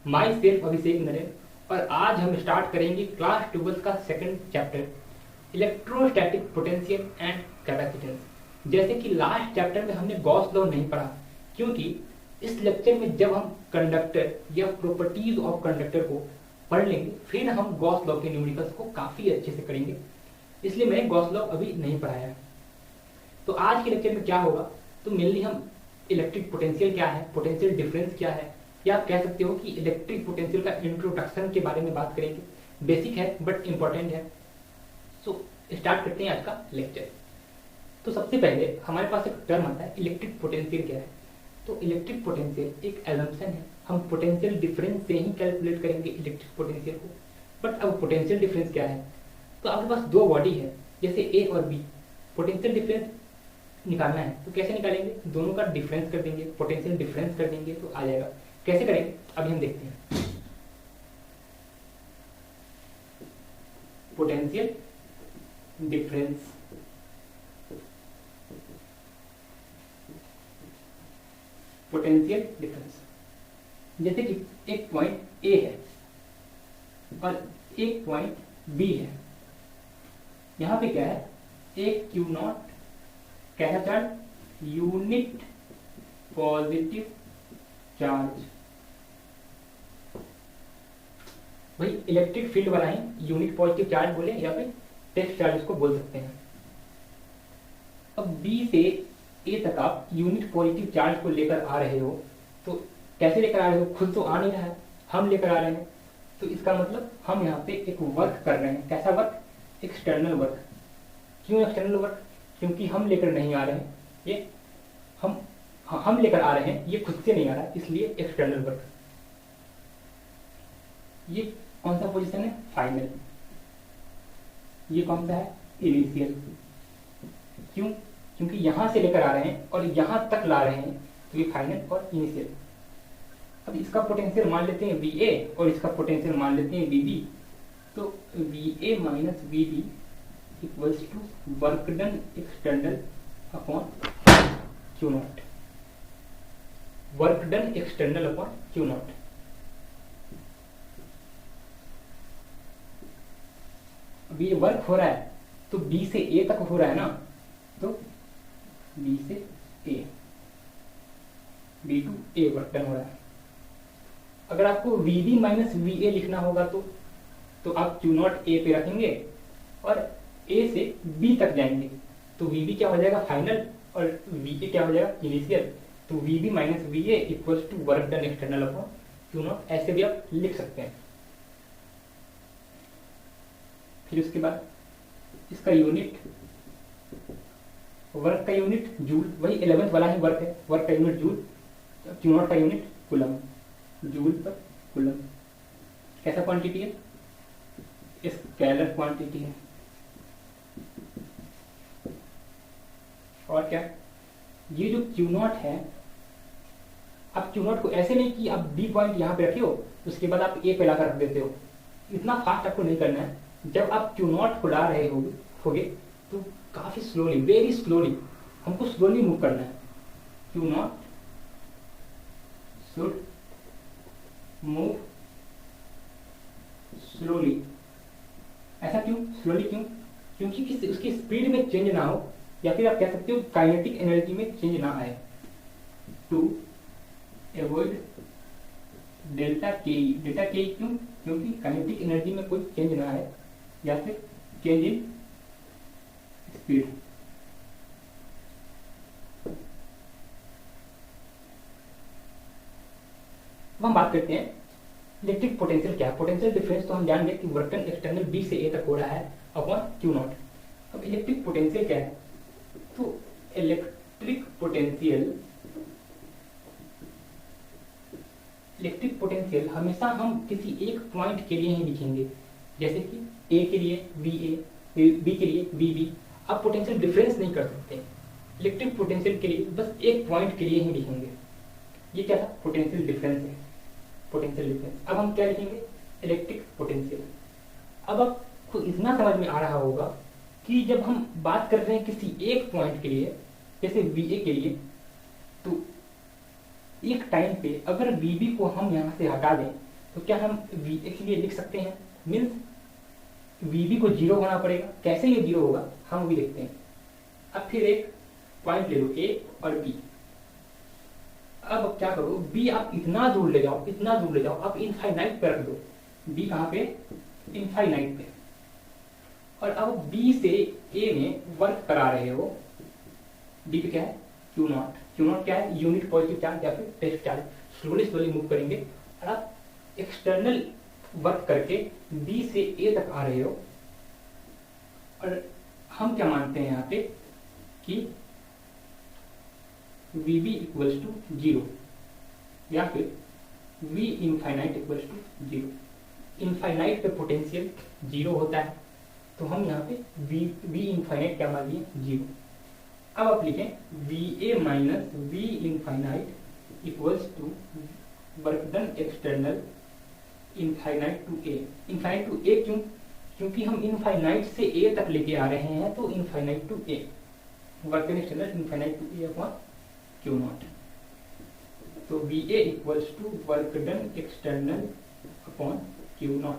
My self अभिषेक नरेन, और आज हम स्टार्ट करेंगे क्लास 12 का second chapter electrostatic potential and capacitance. जैसे कि लास्ट चैप्टर में हमने गॉस लॉ नहीं पढ़ा, क्योंकि इस लेक्चर में जब हम कंडक्टर या प्रॉपर्टीज ऑफ कंडक्टर को पढ़ लेंगे फिर हम गॉस लॉ के न्यूमेरिकल्स को काफ़ी अच्छे से करेंगे, इसलिए मैंने गॉस लॉ अभी नहीं पढ़ाया। तो आज के लेक्चर में क्या होगा, तो मेनली हम इलेक्ट्रिक पोटेंशियल क्या है, पोटेंशियल डिफरेंस क्या है, या आप कह सकते हो कि इलेक्ट्रिक पोटेंशियल का इंट्रोडक्शन के बारे में बात करेंगे। बेसिक है बट इंपॉर्टेंट है। सो स्टार्ट करते हैं आज का लेक्चर। तो सबसे पहले हमारे पास एक टर्म आता है इलेक्ट्रिक पोटेंशियल क्या है। तो इलेक्ट्रिक पोटेंशियल एक एजम्पशन है, हम पोटेंशियल डिफरेंस से ही कैलकुलेट करेंगे इलेक्ट्रिक पोटेंशियल को। बट अब पोटेंशियल डिफरेंस क्या है, तो आपके पास दो बॉडी है जैसे ए और बी, पोटेंशियल डिफरेंस निकालना है तो कैसे निकालेंगे, दोनों का डिफरेंस कर देंगे, पोटेंशियल डिफरेंस कर देंगे तो आ जाएगा। कैसे करेंगे अभी हम देखते हैं। पोटेंशियल डिफरेंस, पोटेंशियल डिफरेंस जैसे कि एक पॉइंट ए है और एक पॉइंट बी है। यहां पे क्या है, एक क्यू नॉट कैसा चार्ज, यूनिट पॉजिटिव चार्ज, भाई इलेक्ट्रिक फील्ड वाला ही यूनिट पॉजिटिव चार्ज बोले या फिर टेस्ट चार्ज उसको बोल सकते हैं। अब बी से ए तक आप यूनिट पॉजिटिव चार्ज को लेकर आ रहे हो, तो कैसे लेकर आ रहे हो, खुद तो आ नहीं रहा है, हम लेकर आ रहे हैं। तो इसका मतलब हम यहाँ पे एक वर्क कर रहे हैं। कैसा वर्क, एक्सटर्नल वर्क। क्यों एक्सटर्नल वर्क, क्योंकि हम लेकर नहीं आ रहे हैं, ये हम लेकर आ रहे हैं, ये खुद से नहीं आ रहा है, इसलिए एक्सटर्नल वर्क। ये कौन सा पोजीशन है, फाइनल। ये कौन सा है, इनिशियल। क्यों, क्योंकि यहां से लेकर आ रहे हैं और यहां तक ला रहे हैं, तो ये फाइनल और इनिशियल। अब इसका पोटेंशियल मान लेते हैं वी ए और इसका पोटेंशियल मान लेते हैं वी बी। तो V A minus V B equals to work done external upon Q naught, work done external upon Q naught. अब ये वर्क हो रहा है तो बी से ए तक हो रहा है ना, तो बी से A, B to A work done हो रहा है। अगर आपको V B minus V A लिखना होगा तो आप क्यू नॉट ए पे रखेंगे और ए से बी तक जाएंगे, तो वी बी क्या हो जाएगा, फाइनल, और वी ए क्या हो जाएगा, इनिशियल। तो V B minus V A equals to work done external upon Q naught, ऐसे भी आप लिख सकते हैं। फिर उसके बाद इसका यूनिट, वर्क का यूनिट जूल, वही 11th वाला ही वर्क है, वर्क का यूनिट जूल, क्यू नॉट का यूनिट कूलम, जूल पर कूलम। कैसा क्वांटिटी है, स्केलर क्वांटिटी है। और क्या, ये जो क्यू नॉट है, आप क्यू नॉट को ऐसे नहीं कि आप बी पॉइंट यहाँ पे रखे हो उसके बाद आप ए पे लाकर रख देते हो, इतना फास्ट आपको नहीं करना है। जब आप क्यू नॉट को ला रहे होगे तो काफी स्लोली, वेरी स्लोली, हमको स्लोली मूव करना है। Q not should move slowly. ऐसा क्यों, स्लोली क्यों, क्योंकि उसकी स्पीड में चेंज ना हो, या फिर आप कह सकते हो काइनेटिक एनर्जी में चेंज ना आए, टू एवॉइड डेल्टा के ई। डेल्टा के ई क्यों, क्योंकि काइनेटिक एनर्जी में कोई चेंज ना आए या फिर चेंज इन स्पीड। अब हम बात करते हैं इलेक्ट्रिक पोटेंशियल क्या है। पोटेंशियल डिफरेंस तो हम जान गए कि वर्क डन एक्सटर्नल बी से ए तक हो रहा है अपॉन क्यू नॉट। अब इलेक्ट्रिक पोटेंशियल क्या है, तो इलेक्ट्रिक पोटेंशियल हमेशा हम किसी एक पॉइंट के लिए ही लिखेंगे, जैसे कि ए के लिए वी ए, बी के लिए वी बी। आप पोटेंशियल डिफरेंस नहीं कर सकते, इलेक्ट्रिक पोटेंशियल के लिए बस एक पॉइंट के लिए ही लिखेंगे। ये क्या था, पोटेंशियल डिफरेंस है, पोटेंशियल डिफरेंस। अब हम क्या लिखेंगे, इलेक्ट्रिक पोटेंशियल। अब आपको इतना समझ में आ रहा होगा कि जब हम बात कर रहे हैं किसी एक पॉइंट के लिए, जैसे वी ए के लिए, तो एक टाइम पे अगर वीबी को हम यहाँ से हटा दें तो क्या हम VA के लिए लिख सकते हैं, मीन्स VB को 0 होना पड़ेगा। कैसे ये 0 होगा हम भी देखते हैं। अब फिर एक पॉइंट ले लो A और B। अब क्या करो, B आप इतना दूर ले जाओ, इतना दूर ले जाओ, आप इनफाइनाइट पे रख दो। B कहाँ पे, इनफाइनाइट पे। और अब B से A में वर्क करा रहे हो, B पे क्या है, Q0। Q0 क्या है, यूनिट पॉजिटिव चार्ज या फिर test charge. Slowly slowly move करेंगे और आप एक्सटर्नल वर्क करके B से A तक आ रहे हो। और हम क्या मानते हैं यहाँ पे कि VB इक्वल्स टू 0 या फिर V infinite equals to 0। Infinite पे पोटेंशियल 0 होता है, तो हम यहाँ पे V इनफाइनाइट क्या मान लिए, 0। अब आप लिखें VA minus V infinite equals to work done external infinite to A। Infinite to A क्यों, क्योंकि हम इनफाइनाइट से A तक लेके आ रहे हैं, तो infinite to A, work done external infinite to A upon Q0। तो VA equals to work done external upon Q0।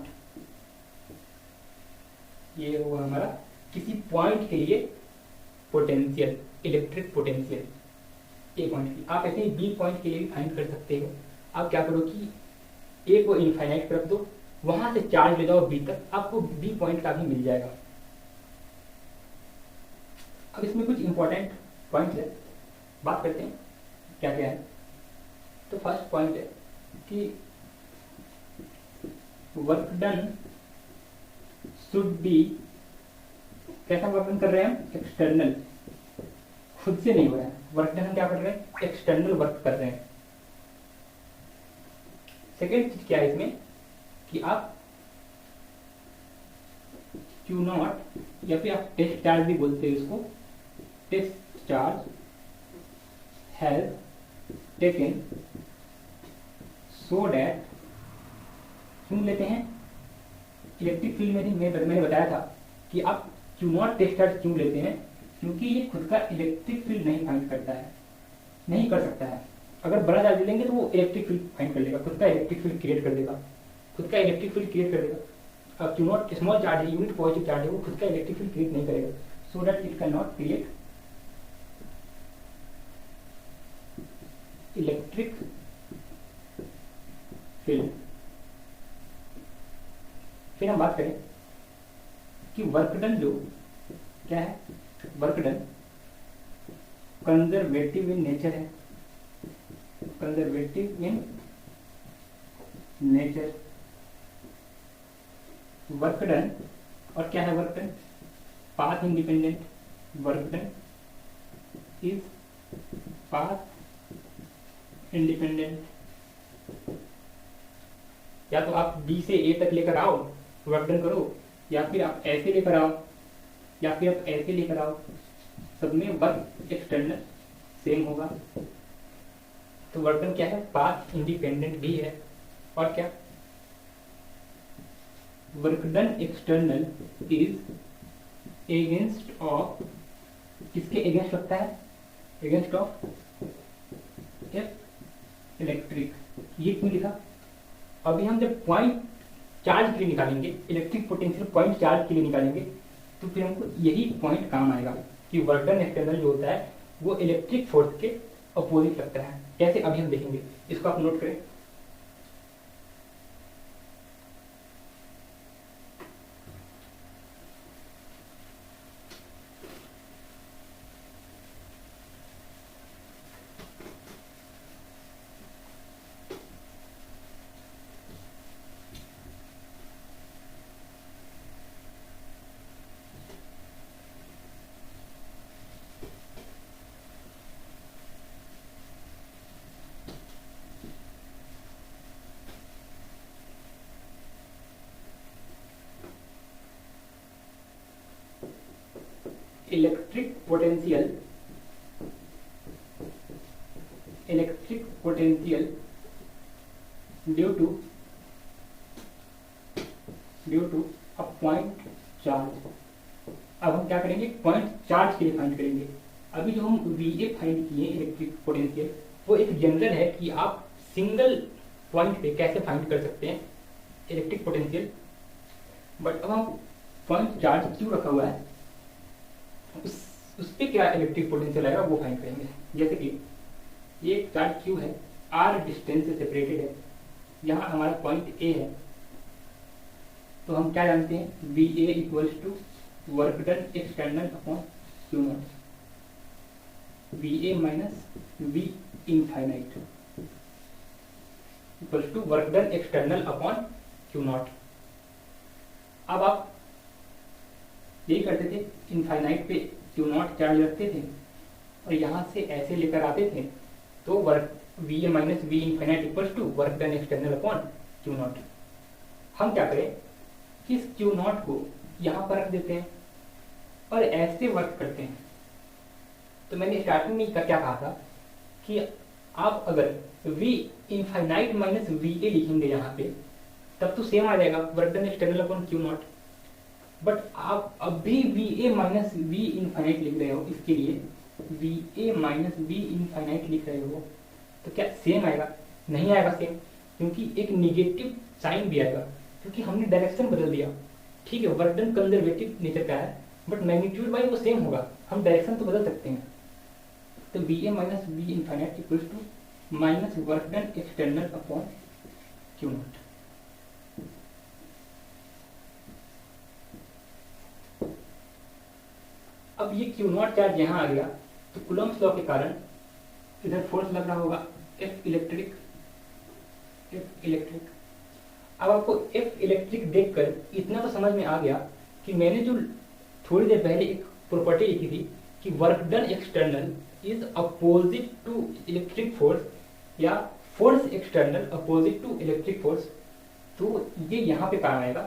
ये हुआ हमारा किसी पॉइंट के लिए potential, electric potential A point की। आप ऐसे ही B पॉइंट के लिए भी फाइंड कर सकते हो। आप क्या करो कि A को इनफाइनाइट पर रख दो, वहां से चार्ज ले जाओ B तक, आपको B पॉइंट का भी मिल जाएगा। अब इसमें कुछ इंपॉर्टेंट पॉइंट है, बात करते हैं क्या क्या है। तो फर्स्ट पॉइंट है कि वर्क डन शुड बी, कैसा वर्क डन कर रहे हैं हम, एक्सटर्नल, खुद से नहीं हो रहा है वर्क डन, हम क्या कर रहे हैं, एक्सटर्नल वर्क कर रहे हैं। सेकेंड चीज क्या है इसमें कि आप Q0 या फिर आप टेस्ट चार्ज भी बोलते हैं इसको, test charge has taken so that, क्यों लेते हैं, इलेक्ट्रिक फील्ड में मैंने बताया था कि आप Q0 टेस्ट चार्ज क्यों लेते हैं, क्योंकि ये खुद का इलेक्ट्रिक फील्ड नहीं फाइंड करता है, नहीं कर सकता है। अगर बड़ा चार्ज लेंगे तो वो इलेक्ट्रिक फील्ड फाइंड कर लेगा, खुद का इलेक्ट्रिक फील्ड क्रिएट कर देगा, खुद का इलेक्ट्रिक फील्ड क्रिएट कर देगा। अब Q0 स्मॉल चार्ज है, यूनिट पॉजिटिव चार्ज है, वो खुद का इलेक्ट्रिक फील्ड क्रिएट नहीं करेगा, so that it can not create electric field. फिर हम बात करें कि वर्क डन जो क्या है, work done conservative in nature है, conservative in nature. Work done, और क्या है work done, path independent. Work done is path independent. या तो आप B से A तक लेकर आओ, वर्क डन करो, या फिर आप ऐसे लेकर आओ, या फिर आप ऐसे लेकर आओ, सब में वर्क एक्सटर्नल सेम होगा। तो वर्क डन क्या है, पाथ इंडिपेंडेंट भी है। और क्या, work done external is against of, किसके एगेंस्ट लगता है, एगेंस्ट ऑफ इलेक्ट्रिक। ये क्यों लिखा, अभी हम जब पॉइंट चार्ज के लिए निकालेंगे, इलेक्ट्रिक पोटेंशियल पॉइंट चार्ज के लिए निकालेंगे, तो फिर हमको यही पॉइंट काम आएगा कि वर्क डन एक्सटर्नल जो होता है वो इलेक्ट्रिक फोर्स के अपोजिट लगता है। कैसे, अभी हम देखेंगे, इसको आप नोट करें। Electric potential due to a point charge. अब हम क्या करेंगे, पॉइंट चार्ज के लिए फाइंड करेंगे। अभी जो हम VA फाइंड किए इलेक्ट्रिक पोटेंशियल, वो एक जनरल है कि आप सिंगल पॉइंट पे कैसे फाइंड कर सकते हैं इलेक्ट्रिक पोटेंशियल। बट अब हम पॉइंट चार्ज क्यू रखा हुआ है, उस पर क्या इलेक्ट्रिक पोटेंशियल आएगा वो फाइंड करेंगे। जैसे कि ये चार्ज क्यू है, आर डिस्टेंस से सेपरेटेड है, यहाँ हमारा पॉइंट ए है, तो हम क्या जानते हैं V A equals to work done external upon Q naught, V A minus V infinite equals to work done external upon Q naught. अब आप यही करते थे, इनफाइनाइट पे क्यू नॉट चार्ज रखते थे और यहाँ से ऐसे लेकर आते थे, तो work V A minus V infinite equals to work done external upon Q naught. हम क्या करें कि इस क्यू नॉट को यहाँ पर रख देते हैं और ऐसे वर्क करते हैं। तो मैंने स्टार्टिंग में क्या कहा था कि आप अगर v infinite minus V A लिखेंगे यहाँ पे, तब तो सेम आ जाएगा work done external upon Q naught. But आप अभी V A minus V infinite लिख रहे हो, इसके लिए V A minus V infinite लिख रहे हो, तो क्या सेम आएगा? नहीं आएगा सेम, क्योंकि एक निगेटिव साइन भी आएगा, क्योंकि हमने डायरेक्शन बदल दिया। ठीक है, वर्क डन कंजर्वेटिव नेचर का है, बट मैग्नीट्यूड वाइज वो सेम होगा, हम डायरेक्शन तो बदल सकते हैं। तो V A minus V infinite equals to minus work done external upon Q naught. अब ये क्यू नॉट चार्ज यहाँ आ गया, तो कूलम्ब्स लॉ के कारण इधर फोर्स लग रहा होगा एफ इलेक्ट्रिक। अब आपको एफ इलेक्ट्रिक देखकर इतना तो समझ में आ गया कि मैंने जो थोड़ी देर पहले एक प्रॉपर्टी लिखी थी कि work done external is opposite to electric force, या force external opposite to electric force. तो ये यहाँ पे काम आएगा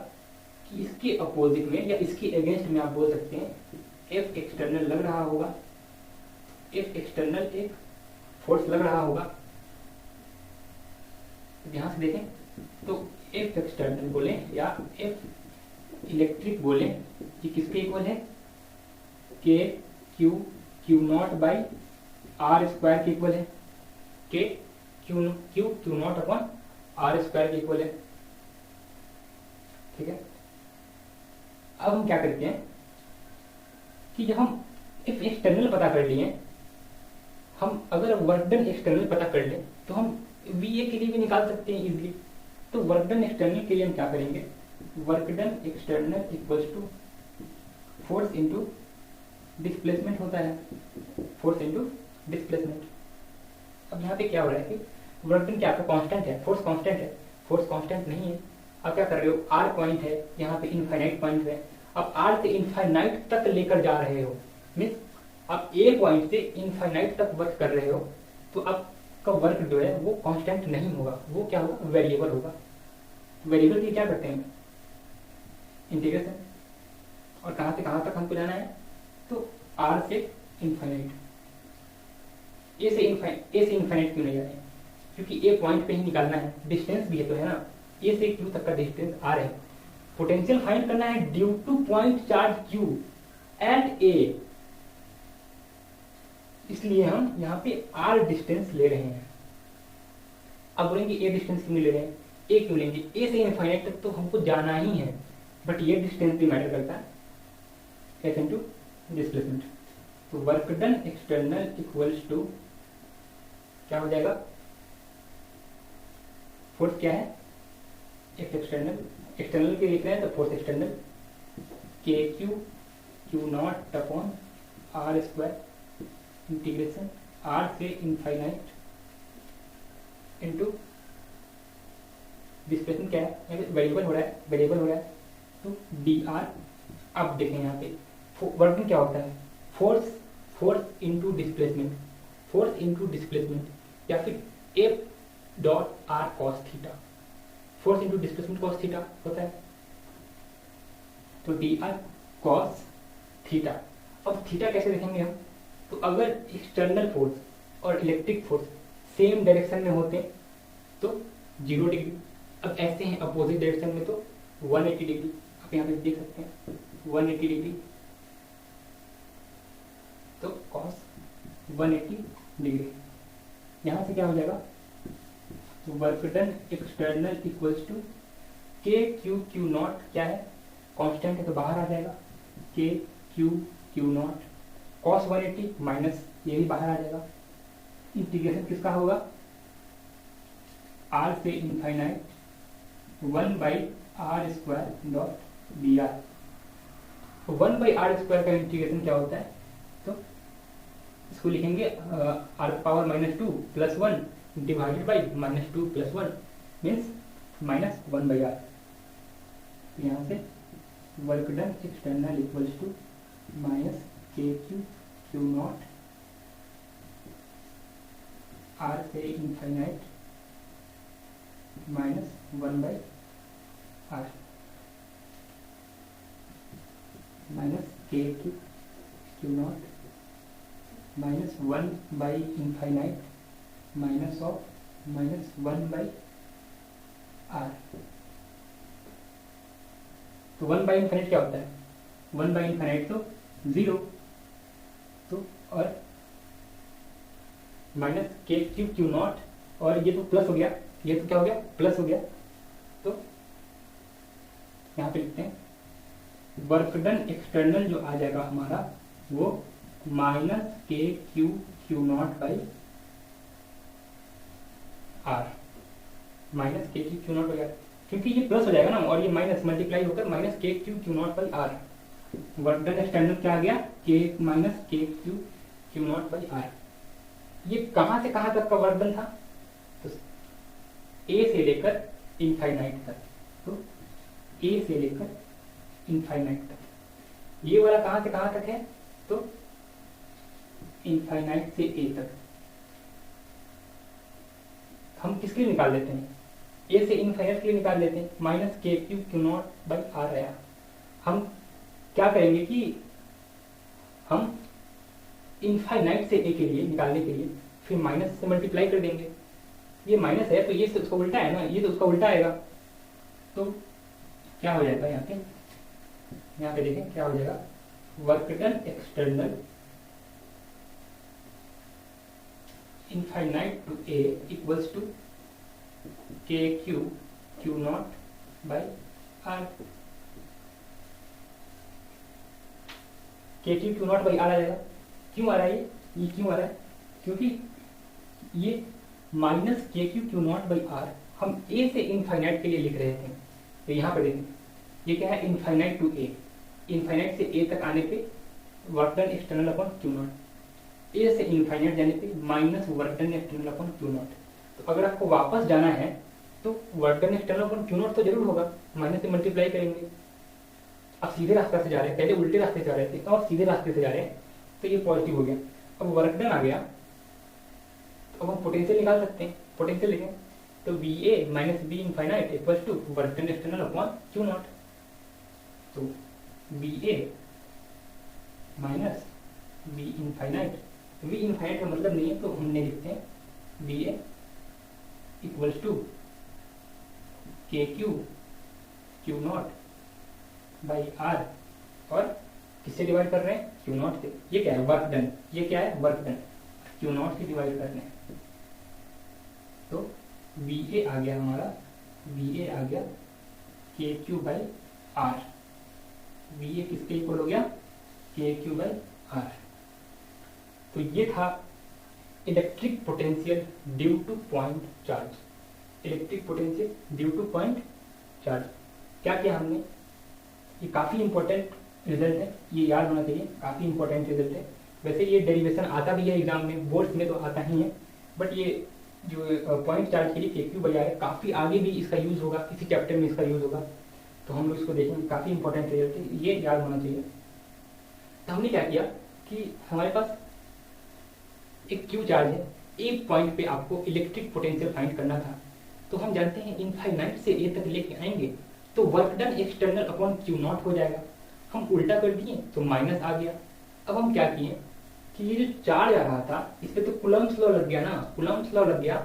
कि इसके अपोजिट में या इसके अगेंस्ट में आप बोल सकते हैं एफ एक्सटर्नल लग रहा होगा, एफ एक्सटर्नल एक फोर्स लग रहा होगा। ध्यान से देखें, तो एफ एक्सटर्नल बोले या एफ इलेक्ट्रिक बोले, ये किसके इक्वल है? K Q not by R square के इक्वल है, K Q naught upon R square के इक्वल है। ठीक है, अब हम क्या करते हैं कि जब हम एफ एक्सटर्नल पता कर लिए, हम अगर वर्क डन एक्सटर्नल पता कर लें तो हम वी ए के लिए भी निकाल सकते हैं इजीली। तो वर्क डन एक्सटर्नल के लिए हम क्या करेंगे, work done external equals to force into displacement होता है, फोर्स इनटू डिस्प्लेसमेंट। अब यहाँ पे क्या हो रहा है कि वर्क डन क्या आपका कांस्टेंट है, फोर्स कांस्टेंट है, फोर्स कांस्टेंट नहीं है। आप क्या कर रहे हो, आर पॉइंट है, यहाँ पे इनफाइनाइट पॉइंट है, अब आर से इनफाइनाइट तक लेकर जा रहे हो, मीन्स आप ए पॉइंट से इनफाइनाइट तक वर्क कर रहे हो, तो आपका वर्क जो है वो कांस्टेंट नहीं होगा, वो क्या होगा, वेरिएबल होगा। वेरिएबल की क्या करते हैं, इंटीग्रेशन, और कहाँ से कहाँ तक हमको जाना है, तो आर से इनफाइनाइट। ए से इनफाइनाइट क्यों नहीं जा रहे हैं, क्योंकि ए पॉइंट पे ही निकालना है, डिस्टेंस भी है तो है ना, ए से क्यू तक का डिस्टेंस आर है। पोटेंशियल फाइंड करना है due to point charge Q at A, इसलिए हम यहाँ पे आर डिस्टेंस ले रहे हैं। अब बोलेंगे ए डिस्टेंस क्यों ले रहे हैं, ए क्यों लेंगे, ए से इनफाइनाइट तक तो हमको जाना ही है, बट ये डिस्टेंस भी मैटर करता है, एफ इनटू डिस्प्लेसमेंट। तो work done external equals to क्या हो जाएगा, फोर्स क्या है, एफ एक्सटर्नल, एक्सटर्नल के लिख रहे हैं तो force external K Q naught upon R square integration R से इनफाइनाइट इनटू डिस्प्लेसमेंट क्या है, वेरिएबल हो रहा है, तो डी आर। अब देखें यहाँ पे वर्किंग क्या होता है, force into displacement, force into displacement, या फिर F dot are cos theta, force into displacement cos theta होता है, तो डी आर कॉस थीटा। अब थीटा कैसे देखेंगे हम, तो अगर एक्सटर्नल फोर्स और इलेक्ट्रिक फोर्स सेम डायरेक्शन में होते तो 0 डिग्री, अब ऐसे हैं अपोजिट डायरेक्शन में तो 180 डिग्री। आप यहाँ पे देख सकते हैं 180 डिग्री, तो कॉस 180 डिग्री। यहाँ से क्या हो जाएगा, तो work done external equals to K Q Q naught, क्या है कांस्टेंट है तो बाहर आ जाएगा, K Q Q naught cos 180 minus ये भी बाहर आ जाएगा। इंटीग्रेशन किसका होगा, आर से infinite 1/r² dot B are. 1/r² का इंटीग्रेशन क्या होता है, तो इसको लिखेंगे r⁻² + 1 divided by -2 + 1 means -1/r। तो यहाँ से work done external equals to K Q Q naught R से infinite -1/r K Q Q not -1/∞ -1/r। तो 1/∞ क्या होता है, 1/∞ तो 0, तो और के क्यू क्यू नॉट, और ये तो प्लस हो गया, ये तो क्या हो गया प्लस हो गया। तो यहाँ पे लिखते हैं वर्क डन एक्सटर्नल जो आ जाएगा हमारा वो K Q Q not by R, K Q Q naught हो गया क्योंकि ये प्लस हो जाएगा ना, और ये माइनस मल्टीप्लाई होकर K Q Q not by R. Work done external क्या आ गया, K Q Q not by R. ये कहां से कहां तक का वर्क डन था, तो ए से लेकर इनफाइनाइट तक, तो ए से लेकर इनफाइनाइट तक। ये वाला कहां से कहां तक है, तो इनफाइनाइट से ए तक। हम किसके लिए निकाल लेते हैं, ए से इनफाइनाइट के लिए निकाल लेते हैं, K Q Q not by R आया। हम क्या करेंगे कि हम इनफाइनाइट से ए के लिए निकालने के लिए फिर माइनस से मल्टीप्लाई कर देंगे। ये माइनस है तो ये तो उसका उल्टा है ना, ये तो उसका उल्टा आएगा। तो क्या हो जाएगा यहाँ पे देखें क्या हो जाएगा, work done external infinite to A equals to K Q Q not by R. K Q Q not by R आ जाएगा। क्यों आ रहा है ये क्यों आ रहा है, क्योंकि ये K Q Q not by R हम ए से इनफाइनाइट के लिए लिख रहे थे। तो यहाँ पे देखें ये क्या है, इनफाइनाइट टू ए, इनफाइनाइट से ए तक आने पे work done external upon Q nought, A से इनफाइनाइट जाने पे minus work done external upon Q nought. तो अगर आपको वापस जाना है तो work done external upon Q nought तो जरूर होगा, माइनस से मल्टीप्लाई करेंगे। अब सीधे रास्ते से जा रहे हैं, पहले उल्टे रास्ते से जा रहे थे और सीधे रास्ते से जा रहे हैं, तो ये पॉजिटिव हो गया। अब वर्क डन आ गया तो अब हम पोटेंशियल निकाल सकते हैं, पोटेंशियल लिखें तो B A minus B infinite equals to work done external upon Q nought. तो B A minus B infinite, B infinite का मतलब नहीं है तो हमने लिखते हैं B A equals to K Q Q not by R, और किससे डिवाइड कर रहे हैं, क्यू नॉट से। ये क्या है वर्क डन, ये क्या है वर्क डन, क्यू नॉट से डिवाइड कर रहे हैं। तो बी ए आ गया हमारा, बी ए आ गया K Q by are, B ए किसके इक्वल हो गया, के क्यू बाई आर। तो ये था electric potential due to point charge, electric potential due to point charge. क्या किया हमने, ये काफ़ी इंपॉर्टेंट रिजल्ट है, ये याद होना चाहिए, काफ़ी इंपॉर्टेंट रिजल्ट है। वैसे ये डेरिवेशन आता भी है एग्जाम में, बोर्ड्स में तो आता ही है, बट ये जो पॉइंट चार्ज के लिए के क्यू बाई आर है, काफ़ी आगे भी इसका यूज़ होगा, किसी चैप्टर में इसका यूज़ होगा, तो हम लोग इसको देखेंगे, काफ़ी इंपॉर्टेंट रिजल्ट है, ये याद होना चाहिए। तो हमने क्या किया कि हमारे पास एक क्यू चार्ज है, एक पॉइंट पे आपको इलेक्ट्रिक पोटेंशियल फाइंड करना था। तो हम जानते हैं इनफाइनाइट से ए तक लेके आएंगे तो work done external upon Q naught हो जाएगा। हम उल्टा कर दिए तो माइनस आ गया। अब हम क्या किए कि ये जो चार्ज आ रहा था इस पे तो कूलम्ब्स लॉ लग गया ना, कूलम्ब्स लॉ लग गया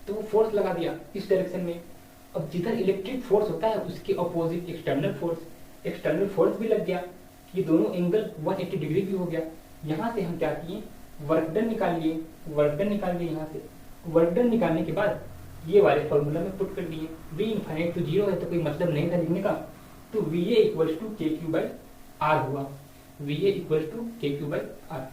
तो वो फोर्स लगा दिया इस डायरेक्शन में। अब जिधर इलेक्ट्रिक फोर्स होता है उसके अपोजिट एक्सटर्नल फोर्स भी लग गया, ये दोनों एंगल 180 डिग्री भी हो गया। यहाँ से हम क्या किए, वर्क डन निकाल लिए, वर्क डन निकाल लिए। यहाँ से वर्क डन निकालने के बाद ये वाले फॉर्मूला में पुट कर दिए। वी इनफाइनाइट टू जीरो है तो कोई मतलब नहीं था लिखने का, तो V A equals to K Q by are हुआ। We A equals to K Q by are.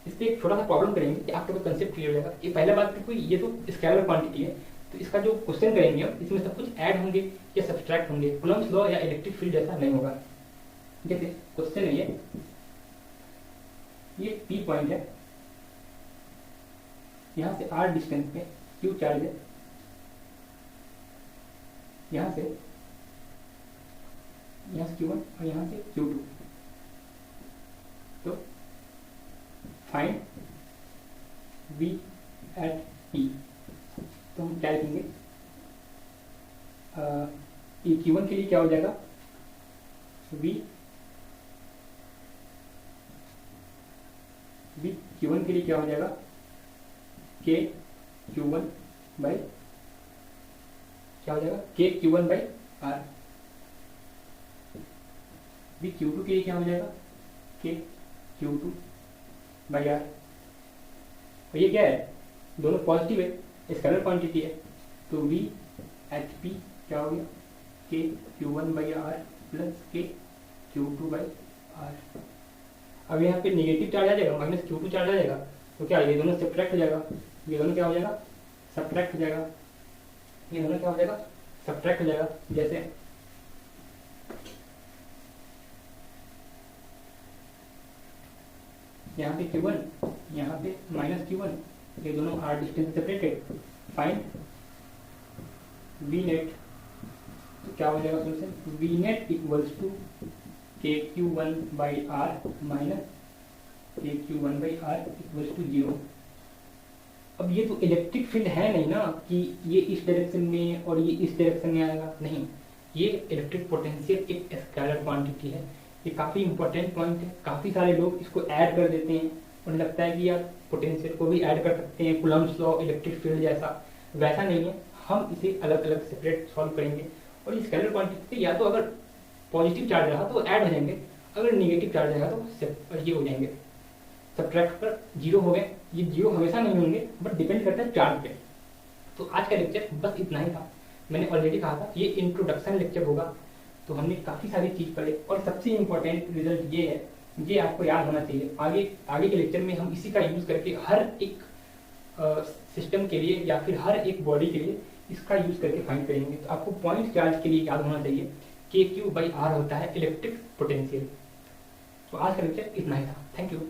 इस पर एक छोटा सा प्रॉब्लम करेंगे कि आपको कंसेप्ट क्लियर हो जाएगा। ये पहला बात कि कोई ये तो स्केलर क्वांटिटी है, तो इसका जो क्वेश्चन करेंगे हम इसमें सब कुछ ऐड होंगे या सब्सट्रैक्ट होंगे, कूलम्ब्स लॉ या इलेक्ट्रिक फील्ड जैसा नहीं होगा। जैसे क्वेश्चन है ये पी पॉइंट है, यहाँ से आर डिस्टेंस पे क्यू चार्ज है, यहाँ से Q1 और यहाँ से Q2। तो फाइंड V एट P, तो हम क्या लिखेंगे, Q1 के लिए क्या हो जाएगा, V Q1 के लिए क्या हो जाएगा, K Q1 बाई क्या हो जाएगा, K Q1 by R। V Q2 के लिए क्या हो जाएगा, K Q2 बाई R। और ये क्या है, दोनों पॉजिटिव है, स्केलर क्वांटिटी है, तो V एच पी क्या हो गया, K Q1 by R plus K Q2 by R। अब यहाँ पे नेगेटिव चार्ज आ जाएगा, माइनस Q2 चार्ज आ जाएगा, तो क्या ये दोनों सब्ट्रैक्ट हो जाएगा, ये दोनों क्या हो जाएगा, सब्ट्रैक्ट हो जाएगा, ये दोनों क्या हो जाएगा, सब्ट्रैक्ट हो जाएगा। जैसे यहाँ पे Q1, यहाँ पे माइनस Q1, ये दोनों R distance separated. Find V net, तो क्या हो जाएगा solution, V net equals to K Q1 by are minus के Q1 by are equals to 0। अब ये तो इलेक्ट्रिक फील्ड है नहीं ना कि ये इस डायरेक्शन में और ये इस डायरेक्शन में आएगा, नहीं, ये इलेक्ट्रिक पोटेंशियल एक स्केलर क्वांटिटी है। ये काफ़ी इंपॉर्टेंट पॉइंट है, काफ़ी सारे लोग इसको ऐड कर देते हैं, उन्हें लगता है कि यार पोटेंशियल को भी ऐड कर सकते हैं कूलम्ब्स लॉ इलेक्ट्रिक फील्ड जैसा, वैसा नहीं है। हम इसे अलग अलग सेपरेट सॉल्व करेंगे और ये स्केलर क्वांटिटी या तो अगर पॉजिटिव चार्ज रहा तो ऐड हो जाएंगे, अगर नेगेटिव चार्ज रहेगा तो ये हो जाएंगे, सब्ट्रैक्ट पर जीरो हो गए। ये जीरो हमेशा नहीं होंगे बट डिपेंड करता है चार्ज पे। तो आज का लेक्चर बस इतना ही था। मैंने ऑलरेडी कहा था ये इंट्रोडक्शन लेक्चर होगा, तो हमने काफ़ी सारी चीज़ पढ़े और सबसे इम्पोर्टेंट रिजल्ट ये है, ये आपको याद होना चाहिए। आगे के लेक्चर में हम इसी का यूज़ करके हर एक सिस्टम के लिए या फिर हर एक बॉडी के लिए इसका यूज़ करके फाइंड करेंगे। तो आपको पॉइंट चार्ज के लिए याद होना चाहिए के क्यू बाई आर होता है इलेक्ट्रिक पोटेंशियल। तो आज का लेक्चर इतना ही था। Thank you.